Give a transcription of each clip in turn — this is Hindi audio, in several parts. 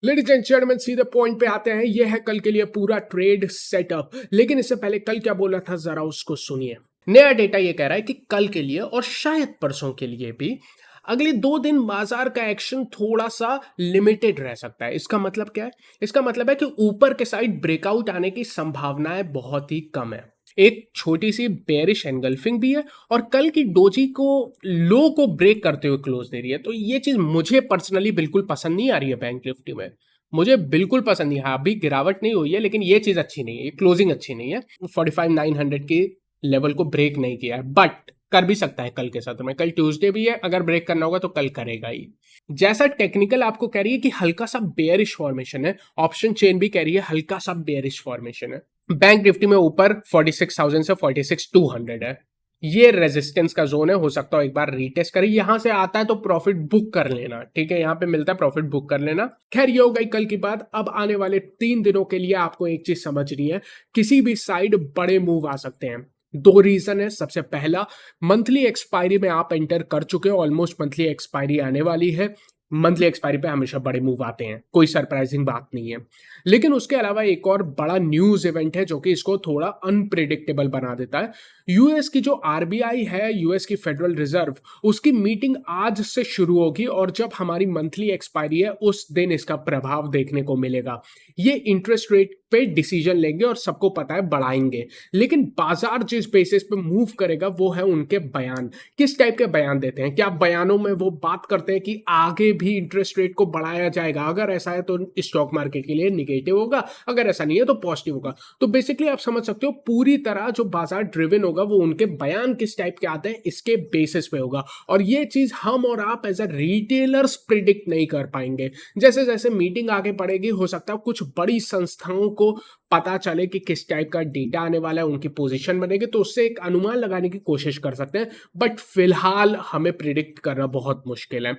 लेडीज एंड जेंटलमैन सीधे पॉइंट पे आते हैं। ये है कल के लिए पूरा ट्रेड सेटअप। लेकिन इससे पहले कल क्या बोला था जरा उसको सुनिए। नया डेटा ये कह रहा है कि कल के लिए और शायद परसों के लिए भी अगले 2 दिन बाजार का एक्शन थोड़ा सा लिमिटेड रह सकता है। इसका मतलब क्या है? इसका मतलब है कि ऊपर के साइड ब्रेकआउट आने की संभावनाएं बहुत ही कम है। एक छोटी सी बेरिश एनगल्फिंग भी है और कल की डोजी को लो को ब्रेक करते हुए क्लोज दे रही है। तो ये चीज मुझे पर्सनली बिल्कुल पसंद नहीं आ रही है बैंक निफ्टी में। मुझे बिल्कुल पसंद नहीं है। अभी गिरावट नहीं हुई है लेकिन ये चीज अच्छी नहीं है, क्लोजिंग अच्छी नहीं है। 45,900 के लेवल को ब्रेक नहीं किया है, बट कर भी सकता है कल के सत्र में। कल ट्यूसडे भी है, अगर ब्रेक करना होगा तो कल करेगा ही। जैसा टेक्निकल आपको कह रही है कि हल्का सा बेयरिश फॉर्मेशन है, ऑप्शन चेन भी कह रही है हल्का सा बेयरिश फॉर्मेशन है। बैंक निफ्टी में ऊपर 46,000 से 46,200 है। ये रेजिस्टेंस का जोन है, हो सकता है एक बार रीटेस्ट करें। यहां से आता है तो प्रॉफिट बुक कर लेना, ठीक है? यहां पे मिलता है प्रॉफिट बुक कर लेना। खैर ये हो गई कल की बात। अब आने वाले 3 दिनों के लिए आपको एक चीज समझनी है, किसी भी साइड बड़े मूव आ सकते हैं। 2 रीजन है। सबसे पहला, मंथली एक्सपायरी में आप एंटर कर चुके हो, ऑलमोस्ट मंथली एक्सपायरी आने वाली है। मंथली एक्सपायरी पे हमेशा बड़े मूव आते हैं, कोई सरप्राइजिंग बात नहीं है। लेकिन उसके अलावा एक और बड़ा न्यूज इवेंट है जो कि इसको थोड़ा अनप्रिडिक्टेबल बना देता है। यूएस की जो आरबीआई है, यूएस की फेडरल रिजर्व, उसकी मीटिंग आज से शुरू होगी और जब हमारी मंथली एक्सपायरी है उस दिन इसका प्रभाव देखने को मिलेगा। ये इंटरेस्ट रेट पे डिसीजन लेंगे और सबको पता है बढ़ाएंगे। लेकिन बाजार जिस बेसिस पे मूव करेगा वो है उनके बयान। किस टाइप के बयान देते हैं? क्या बयानों में वो बात करते हैं कि आगे भी इंटरेस्ट रेट को बढ़ाया जाएगा? अगर ऐसा है तो स्टॉक मार्केट के लिए निगेटिव होगा, अगर ऐसा नहीं है तो पॉजिटिव होगा। तो बेसिकली आप समझ सकते हो पूरी तरह जो बाजार ड्रिवन होगा वो उनके बयान किस टाइप के आते हैं इसके बेसिस पे होगा। और ये चीज हम और आप एज अ रिटेलर्स प्रिडिक्ट नहीं कर पाएंगे। जैसे जैसे मीटिंग आगे बढ़ेगी हो सकता है कुछ बड़ी संस्थाओं को पता चले कि किस टाइप का डेटा आने वाला है, उनकी पोजीशन बनेगी, तो उससे एक अनुमान लगाने की कोशिश कर सकते हैं। बट फिलहाल हमें प्रिडिक्ट करना बहुत मुश्किल है।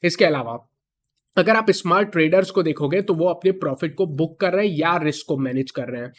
इसके अलावा अगर आप स्मार्ट ट्रेडर्स को देखोगे तो वो अपने प्रॉफिट को बुक कर रहे हैं या रिस्क को मैनेज कर रहे हैं।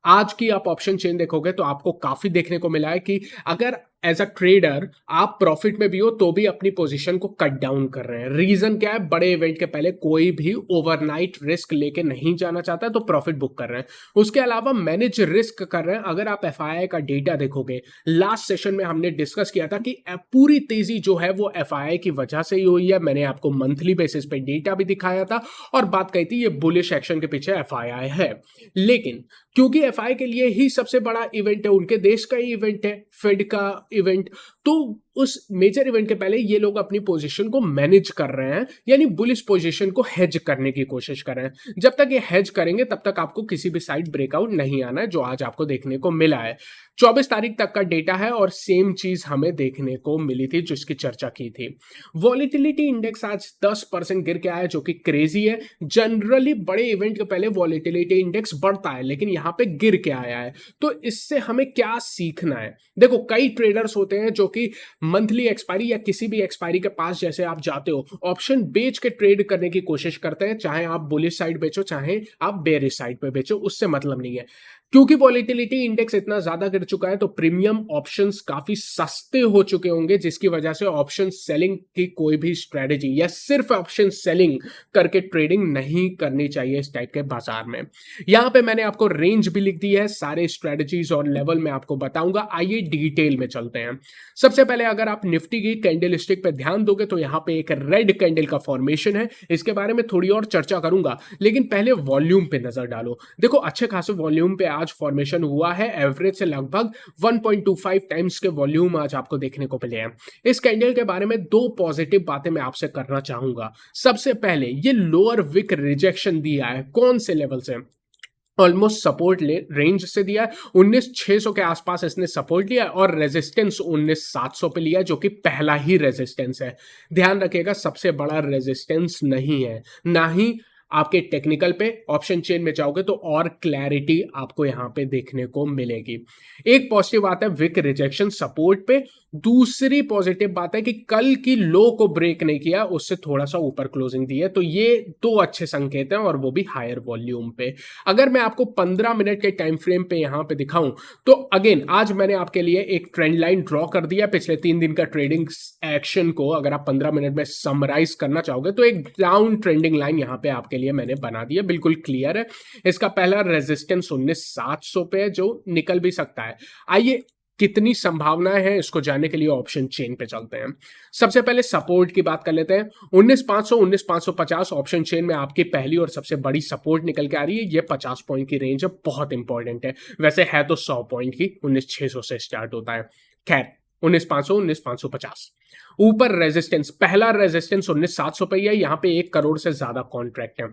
आज की आप ऑप्शन चेन देखोगे तो आपको काफी देखने को मिला है कि अगर एज अ ट्रेडर आप प्रॉफिट में भी हो तो भी अपनी पोजीशन को कट डाउन कर रहे हैं। रीजन क्या है? बड़े इवेंट के पहले कोई भी ओवरनाइट रिस्क लेके नहीं जाना चाहता तो प्रॉफिट बुक कर रहे हैं। उसके अलावा मैनेज रिस्क कर रहे हैं। अगर आप एफआईआई का डेटा देखोगे, लास्ट सेशन में हमने डिस्कस किया था कि पूरी तेजी जो है वो एफआईआई की वजह से ही हुई है। मैंने आपको मंथली बेसिस पे डेटा भी दिखाया था और बात कही थी ये बुलिश एक्शन के पीछे एफआईआई है। लेकिन क्योंकि एफआई के लिए ही सबसे बड़ा इवेंट है, उनके देश का ही इवेंट है, फेड का इवेंट, तो उस मेजर इवेंट के पहले ये लोग अपनी पोजीशन को मैनेज कर रहे हैं, यानी बुलिश पोजीशन को हेज करने की कोशिश कर रहे हैं। जब तक ये हेज करेंगे तब तक आपको किसी भी साइड ब्रेकआउट नहीं आना है, जो आज आपको देखने को मिला है। 24 तारीख तक का डेटा है और सेम चीज हमें देखने को मिली थी जिसकी चर्चा की थी। वॉलेटिलिटी इंडेक्स आज 10% गिर के आया, जो कि क्रेजी है। जनरली बड़े इवेंट के पहले वॉलेटिलिटी इंडेक्स बढ़ता है लेकिन यहां पे गिर के आया है। तो इससे हमें क्या सीखना है? देखो, कई ट्रेडर्स होते हैं जो कि मंथली एक्सपायरी या किसी भी एक्सपायरी के पास जैसे आप जाते हो, ऑप्शन बेच के ट्रेड करने की कोशिश करते हैं, चाहे आप बुलिश साइड बेचो चाहे आप बेरिश साइड पे बेचो, उससे मतलब नहीं है। क्योंकि वॉलेटिलिटी इंडेक्स इतना ज्यादा गिर चुका है तो प्रीमियम ऑप्शंस काफी सस्ते हो चुके होंगे, जिसकी वजह से ऑप्शन सेलिंग की कोई भी स्ट्रेटेजी या सिर्फ ऑप्शन सेलिंग करके ट्रेडिंग नहीं करनी चाहिए इस टाइप के बाजार में। यहां पे मैंने आपको रेंज भी लिख दी है, सारे स्ट्रेटेजीज और लेवल में आपको बताऊंगा। आइए डिटेल में चलते हैं। सबसे पहले अगर आप निफ्टी की कैंडल स्टिक पे ध्यान दोगे तो यहां पे एक रेड कैंडल का फॉर्मेशन है, इसके बारे में थोड़ी और चर्चा करूंगा, लेकिन पहले वॉल्यूम पे नजर डालो। देखो, अच्छे खासे वॉल्यूम पे आज फॉर्मेशन हुआ है, एवरेज से लगभग 1.25 टाइम्स के वॉल्यूम आज आपको देखने को मिले हैं। इस कैंडल के बारे में 2 पॉजिटिव बातें मैं आपसे करना चाहूंगा। सबसे पहले ये लोअर विक रिजेक्शन दिया है, कौन से लेवल से? ऑलमोस्ट सपोर्ट रेंज से दिया है, 19,600 के आसपास इसने सपोर्ट लिया और रेजिस्टेंस 19,700 पे लिया, जो कि पहला ही रेजिस्टेंस है। ध्यान रखिएगा, सबसे बड़ा रेजिस्टेंस नहीं है, ना ही आपके टेक्निकल पे। ऑप्शन चेन में जाओगे तो और क्लैरिटी आपको यहां पे देखने को मिलेगी। एक पॉजिटिव बात है विक रिजेक्शन सपोर्ट पे। दूसरी पॉजिटिव बात है कि कल की लो को ब्रेक नहीं किया, उससे थोड़ा सा ऊपर क्लोजिंग दी है, तो ये 2 अच्छे संकेत हैं और वो भी हायर वॉल्यूम पे। अगर मैं आपको 15 मिनट के टाइम फ्रेम पे यहां पे दिखाऊं तो अगेन आज मैंने आपके लिए एक ट्रेंड लाइन ड्रॉ कर दिया पिछले 3 दिन का ट्रेडिंग एक्शन को। अगर आप 15 मिनट में समराइज करना चाहोगे तो एक डाउन ट्रेंडिंग लाइन यहां पे आपके लिए लिए मैंने बना दिया, बिल्कुल क्लियर है। इसका पहला रेजिस्टेंस 19,700 पे है जो निकल भी सकता है। आइए कितनी संभावनाएं हैं इसको जानने के लिए ऑप्शन चेन पे चलते हैं। सबसे पहले सपोर्ट की बात कर लेते हैं। 19,500 19,550 ऑप्शन चेन में आपकी पहली और सबसे बड़ी सपोर्ट निकल के आ रही है। ये 50 पॉइंट की रेंज है, बहुत इंपॉर्टेंट है। वैसे है तो 100 पॉइंट की, 19,600 से स्टार्ट होता है। खैर 19,500 19,550 ऊपर रेजिस्टेंस, पहला रेजिस्टेंस 19,700 पे ही है। यहाँ पे 1 करोड़ से ज्यादा कॉन्ट्रैक्ट है,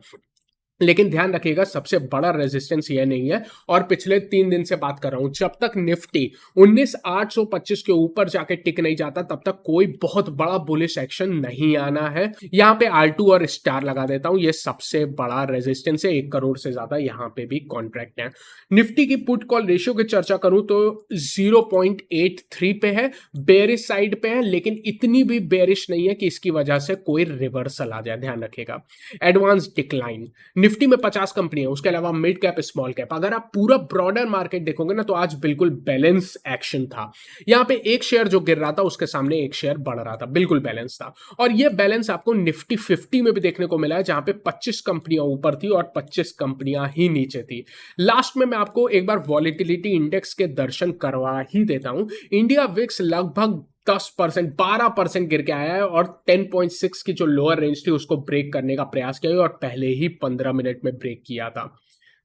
लेकिन ध्यान रखिएगा सबसे बड़ा रेजिस्टेंस ये नहीं है। और पिछले 3 दिन से बात कर रहा हूं, जब तक निफ्टी 19,825 के ऊपर जाके टिक नहीं जाता तब तक कोई बहुत बड़ा बुलिश एक्शन नहीं आना है। यहां पे R2 और स्टार लगा देता हूं, ये सबसे बड़ा रेजिस्टेंस है। 1 करोड़ से ज्यादा यहां पे भी कॉन्ट्रैक्ट है। निफ्टी की पुट कॉल रेशियो की चर्चा करूं तो 0.83 पे है, बेरिश साइड पे है, लेकिन इतनी भी बेरिश नहीं है कि इसकी वजह से कोई रिवर्सल आ जाए, ध्यान रखिएगा। एडवांस डिक्लाइन, निफ्टी में 50 कंपनी है, उसके अलावा मिड कैप स्मॉल कैप। अगर आप पूरा ब्रॉडर मार्केट देखोगे ना तो आज बिल्कुल बैलेंस एक्शन था। यहां पे एक शेयर जो गिर रहा था उसके सामने एक शेयर बढ़ रहा था, बिल्कुल बैलेंस था। और ये बैलेंस आपको निफ्टी 50 में भी देखने को मिला है, जहां पे 25 कंपनियां ऊपर थी और 25 कंपनियां ही नीचे थी। लास्ट में मैं आपको एक बार वॉलिटिलिटी इंडेक्स के दर्शन करवा ही देता हूं। इंडिया विक्स लगभग 10% 12% गिर के आया है और 10.6 की जो लोअर रेंज थी उसको ब्रेक करने का प्रयास किया और पहले ही 15 मिनट में ब्रेक किया था।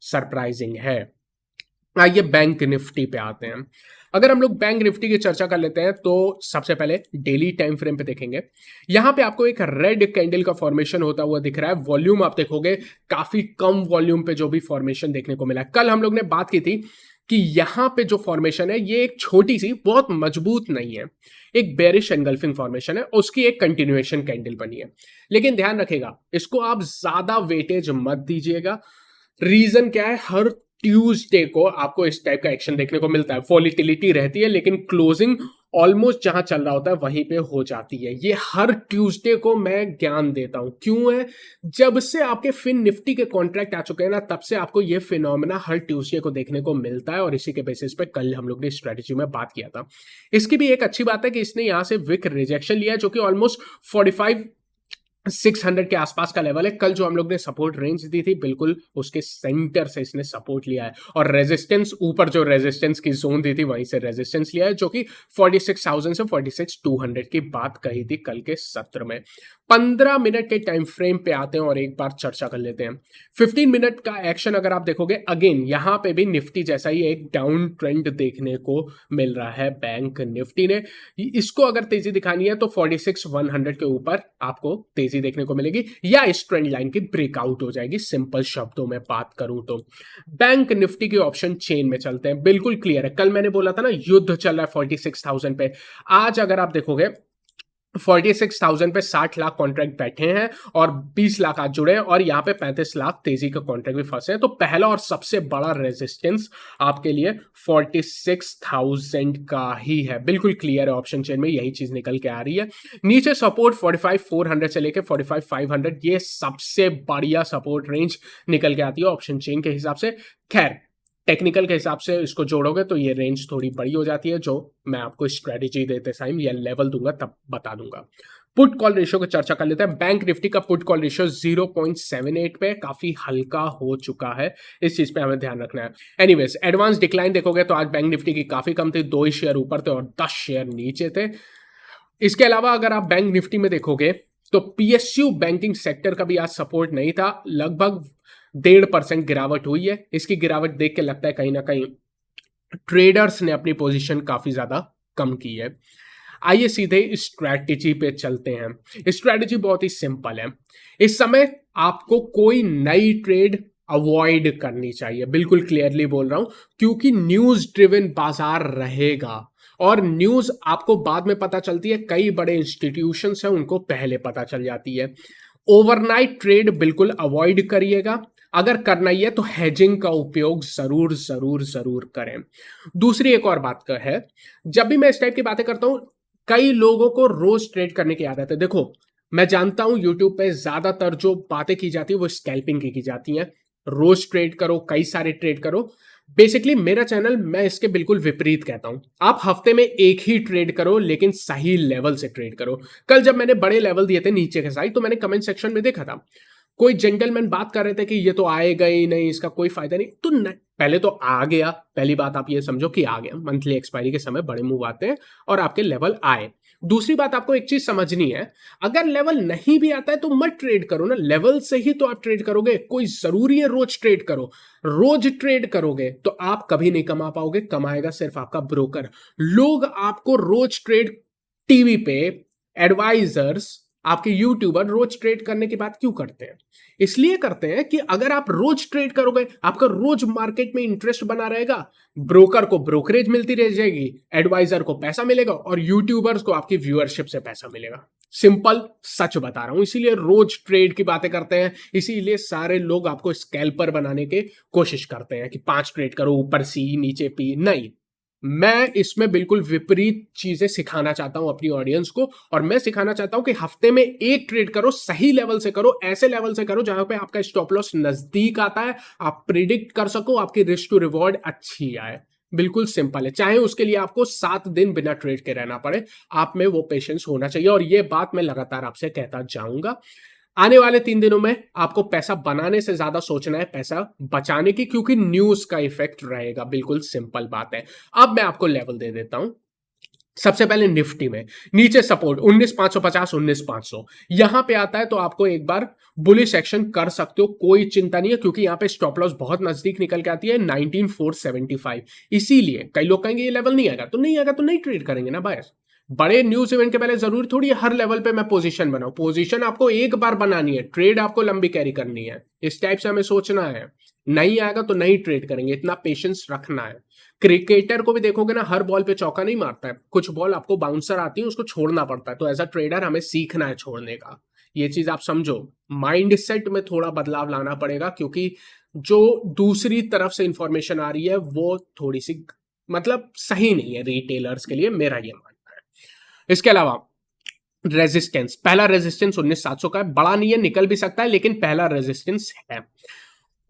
सरप्राइजिंग है। आइए बैंक निफ्टी पे आते हैं। अगर हम लोग बैंक निफ्टी की चर्चा कर लेते हैं तो सबसे पहले डेली टाइम फ्रेम पे देखेंगे। यहां पे आपको एक रेड कैंडल का फॉर्मेशन होता हुआ दिख रहा है। वॉल्यूम आप देखोगे काफी कम वॉल्यूम पे जो भी फॉर्मेशन देखने को मिला है। कल हम लोग ने बात की थी कि यहां पे जो फॉर्मेशन है ये एक छोटी सी, बहुत मजबूत नहीं है, एक बेरिश एंगल्फिंग फॉर्मेशन है, उसकी एक कंटिन्यूएशन कैंडल बनी है। लेकिन ध्यान रखेगा इसको आप ज्यादा वेटेज मत दीजिएगा। रीजन क्या है, हर ट्यूसडे को आपको इस टाइप का एक्शन देखने को मिलता है। वॉलिटिलिटी रहती है लेकिन क्लोजिंग ऑलमोस्ट जहां चल रहा होता है वहीं पे हो जाती है। ये हर ट्यूसडे को मैं ज्ञान देता हूं। क्यों है, जब से आपके फिन निफ्टी के कॉन्ट्रैक्ट आ चुके हैं ना तब से आपको ये फिनोमेना हर ट्यूसडे को देखने को मिलता है। और इसी के बेसिस पे कल हम लोग ने स्ट्रेटेजी में बात किया था। इसकी भी एक अच्छी बात है कि इसने यहां से विक रिजेक्शन लिया है जो कि ऑलमोस्ट 45,600 के आसपास का लेवल है। कल जो हम लोग ने सपोर्ट रेंज दी थी बिल्कुल उसके सेंटर से इसने सपोर्ट लिया है और रेजिस्टेंस, ऊपर जो रेजिस्टेंस की जोन दी थी वहीं से रेजिस्टेंस लिया है जो कि 46,000 से 46,200 की बात कही थी कल के सत्र में। 15 मिनट के टाइम फ्रेम पे आते हैं और एक बार चर्चा कर लेते हैं। 15 मिनट का एक्शन अगर आप देखोगे, अगेन यहां पे भी निफ्टी जैसा ही एक डाउन ट्रेंड देखने को मिल रहा है। बैंक निफ्टी ने इसको अगर तेजी दिखानी है तो 46,100 के ऊपर आपको तेजी देखने को मिलेगी या इस ट्रेंड लाइन की ब्रेकआउट हो जाएगी। सिंपल शब्दों में बात करूं तो बैंक निफ्टी की ऑप्शन चेन में चलते हैं। बिल्कुल क्लियर है, कल मैंने बोला था ना युद्ध चल रहा है 46,000 पे। आज अगर आप देखोगे 46,000 पे 60 लाख कॉन्ट्रैक्ट बैठे हैं और 20 लाख आज जुड़े हैं और यहां पे 35 लाख तेजी का कॉन्ट्रैक्ट भी फंसे हैं। तो पहला और सबसे बड़ा रेजिस्टेंस आपके लिए 46,000 का ही है। बिल्कुल क्लियर है, ऑप्शन चेन में यही चीज निकल के आ रही है। नीचे सपोर्ट 45,400 से लेकर 45,500, ये सबसे बढ़िया सपोर्ट रेंज निकल के आती है ऑप्शन चेन के हिसाब से। खैर टेक्निकल के हिसाब से इसको जोड़ोगे तो ये रेंज थोड़ी बड़ी हो जाती है, जो मैं आपको स्ट्रेटेजी देते टाइम या लेवल दूंगा तब बता दूंगा। पुट कॉल रेशियो की चर्चा कर लेते हैं। बैंक निफ्टी का पुट कॉल रेशियो 0.78 पे काफी हल्का हो चुका है, इस चीज पे हमें ध्यान रखना है। एनीवेज एडवांस डिक्लाइन देखोगे तो आज बैंक निफ्टी की काफी कम थी, 2 ही शेयर ऊपर थे और 10 शेयर नीचे थे। इसके अलावा अगर आप बैंक निफ्टी में देखोगे तो पीएसयू बैंकिंग सेक्टर का भी आज सपोर्ट नहीं था, लगभग 1.5% गिरावट हुई है। इसकी गिरावट देख के लगता है कहीं ना कहीं ट्रेडर्स ने अपनी पोजीशन काफी ज्यादा कम की है। आइए सीधे स्ट्रैटेजी पे चलते हैं। स्ट्रैटेजी बहुत ही सिंपल है। इस समय आपको कोई नई ट्रेड अवॉइड करनी चाहिए, बिल्कुल क्लियरली बोल रहा हूं, क्योंकि न्यूज ड्रिवन बाजार रहेगा और न्यूज आपको बाद में पता चलती है। कई बड़े इंस्टीट्यूशंस हैं उनको पहले पता चल जाती है। ओवरनाइट ट्रेड बिल्कुल अवॉइड करिएगा। अगर करना ही है तो हेजिंग का उपयोग जरूर जरूर जरूर करें। दूसरी एक और बात का है, जब भी मैं इस टाइप की बातें करता हूं कई लोगों को रोज ट्रेड करने की आदत है। देखो मैं जानता हूं यूट्यूब पे ज्यादातर जो बातें की जाती है वो स्कैल्पिंग की जाती हैं। रोज ट्रेड करो, कई सारे ट्रेड करो। बेसिकली मेरा चैनल, मैं इसके बिल्कुल विपरीत कहता हूं। आप हफ्ते में एक ही ट्रेड करो लेकिन सही लेवल से ट्रेड करो। कल जब मैंने बड़े लेवल दिए थे नीचे के साइड तो मैंने कमेंट सेक्शन में देखा था कोई जेंटलमैन बात कर रहे थे कि ये तो आएगा ही नहीं, इसका कोई फायदा नहीं, तो पहले तो आ गया। पहली बात आप ये समझो कि आ गया, मंथली एक्सपायरी के समय बड़े मूव आते हैं और आपके लेवल आए। दूसरी बात आपको एक चीज समझनी है, अगर लेवल नहीं भी आता है तो मत ट्रेड करो ना, लेवल से ही तो आप ट्रेड करोगे। कोई जरूरी है रोज ट्रेड करो? रोज ट्रेड करोगे तो आप कभी नहीं कमा पाओगे, कमाएगा सिर्फ आपका ब्रोकर। लोग आपको रोज ट्रेड, टीवी पे एडवाइजर्स, आपके यूट्यूबर रोज ट्रेड करने की बात क्यों करते हैं? इसलिए करते हैं कि अगर आप रोज ट्रेड करोगे, आपका रोज मार्केट में इंटरेस्ट बना रहेगा, ब्रोकर को ब्रोकरेज मिलती रह जाएगी, एडवाइजर को पैसा मिलेगा और यूट्यूबर्स को आपकी व्यूअरशिप से पैसा मिलेगा। सिंपल सच बता रहा हूं, इसीलिए रोज ट्रेड की बातें करते हैं। इसीलिए सारे लोग आपको स्कैल्पर बनाने की कोशिश करते हैं कि 5 ट्रेड करो, ऊपर सी नीचे पी। नहीं, मैं इसमें बिल्कुल विपरीत चीजें सिखाना चाहता हूं अपनी ऑडियंस को, और मैं सिखाना चाहता हूं कि हफ्ते में एक ट्रेड करो, सही लेवल से करो, ऐसे लेवल से करो जहां पे आपका स्टॉप लॉस नजदीक आता है, आप प्रिडिक्ट कर सको, आपकी रिस्क टू रिवॉर्ड अच्छी आए। बिल्कुल सिंपल है, चाहे उसके लिए आपको 7 दिन बिना ट्रेड के रहना पड़े, आप में वो पेशेंस होना चाहिए। और ये बात मैं लगातार आपसे कहता जाऊंगा। आने वाले 3 दिनों में आपको पैसा बनाने से ज्यादा सोचना है पैसा बचाने की, क्योंकि न्यूज का इफेक्ट रहेगा। बिल्कुल सिंपल बात है। अब मैं आपको लेवल दे देता हूं। सबसे पहले निफ्टी में नीचे सपोर्ट 19,550, 19,500 यहां पे आता है तो आपको एक बार बुलिश एक्शन कर सकते हो, कोई चिंता नहीं है, क्योंकि यहां पे स्टॉप लॉस बहुत नजदीक निकल के आती है 19,475। इसीलिए कई लोग कहेंगे ये लेवल नहीं आएगा, तो नहीं आएगा तो नहीं ट्रेड करेंगे ना भाई। बड़े न्यूज इवेंट के पहले जरूरी थोड़ी है हर लेवल पे मैं पोजीशन बनाऊं। पोजीशन आपको एक बार बनानी है, ट्रेड आपको लंबी कैरी करनी है। इस टाइप से हमें सोचना है। नहीं आएगा तो नहीं ट्रेड करेंगे, इतना पेशेंस रखना है। क्रिकेटर को भी देखोगे ना, हर बॉल पे चौका नहीं मारता है, कुछ बॉल आपको बाउंसर आती है, उसको छोड़ना पड़ता है। तो एज अ ट्रेडर हमें सीखना है छोड़ने का, ये चीज आप समझो। माइंड सेट में थोड़ा बदलाव लाना पड़ेगा, क्योंकि जो दूसरी तरफ से इंफॉर्मेशन आ रही है वो थोड़ी सी मतलब सही नहीं है रिटेलर्स के लिए, मेरा ये मानना है। इसके अलावा रेजिस्टेंस, पहला रेजिस्टेंस 19,700 का है, बड़ा नहीं है, निकल भी सकता है, लेकिन पहला रेजिस्टेंस है।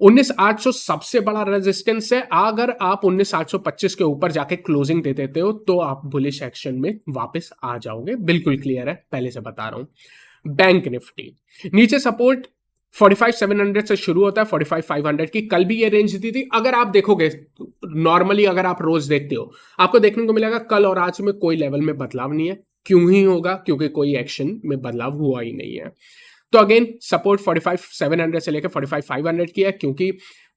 19,800 सबसे बड़ा रेजिस्टेंस है। अगर आप 19,825 के ऊपर जाके क्लोजिंग दे देते हो तो आप बुलिश एक्शन में वापस आ जाओगे, बिल्कुल क्लियर है, पहले से बता रहा हूं। बैंक निफ्टी नीचे सपोर्ट 45,700 से शुरू होता है, 45,500 की कल भी ये रेंज दी थी। अगर आप देखोगे नॉर्मली, अगर आप रोज देखते हो, आपको देखने को मिलेगा कल और आज में कोई लेवल में बदलाव नहीं है। क्यों ही होगा? क्योंकि कोई एक्शन में बदलाव हुआ ही नहीं है। तो अगेन सपोर्ट 45,700 से लेकर 45,500 की है, क्योंकि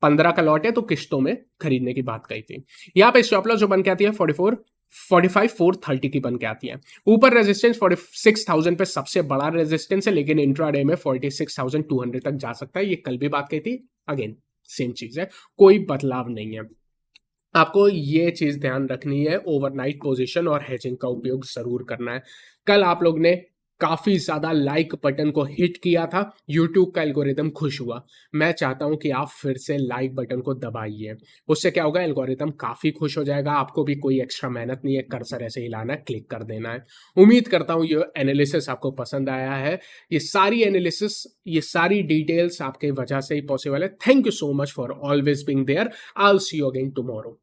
15 का लॉट है तो किस्तों में खरीदने की बात कही थी। यहां पे स्टॉप लॉस जो बन के आती है 45,430 की बन के आती है। ऊपर रेजिस्टेंस 46,000 पे सबसे बड़ा रेजिस्टेंस है, लेकिन इंट्राडे में 46,200 तक जा सकता है। ये कल भी बात कही थी, अगेन सेम चीज है, कोई बदलाव नहीं है। आपको ये चीज ध्यान रखनी है, ओवरनाइट पोजीशन और हेजिंग का उपयोग जरूर करना है। कल आप लोग ने काफी ज्यादा लाइक बटन को हिट किया था, यूट्यूब का एल्गोरिदम खुश हुआ। मैं चाहता हूं कि आप फिर से लाइक बटन को दबाइए। उससे क्या होगा, एल्गोरिदम काफी खुश हो जाएगा। आपको भी कोई एक्स्ट्रा मेहनत नहीं है, कर्सर ऐसे हिलाना है, क्लिक कर देना है। उम्मीद करता हूं ये एनालिसिस आपको पसंद आया है। ये सारी एनालिसिस, ये सारी डिटेल्स आपके वजह से ही पॉसिबल है। Thank you so much for always being there. I will see you again tomorrow.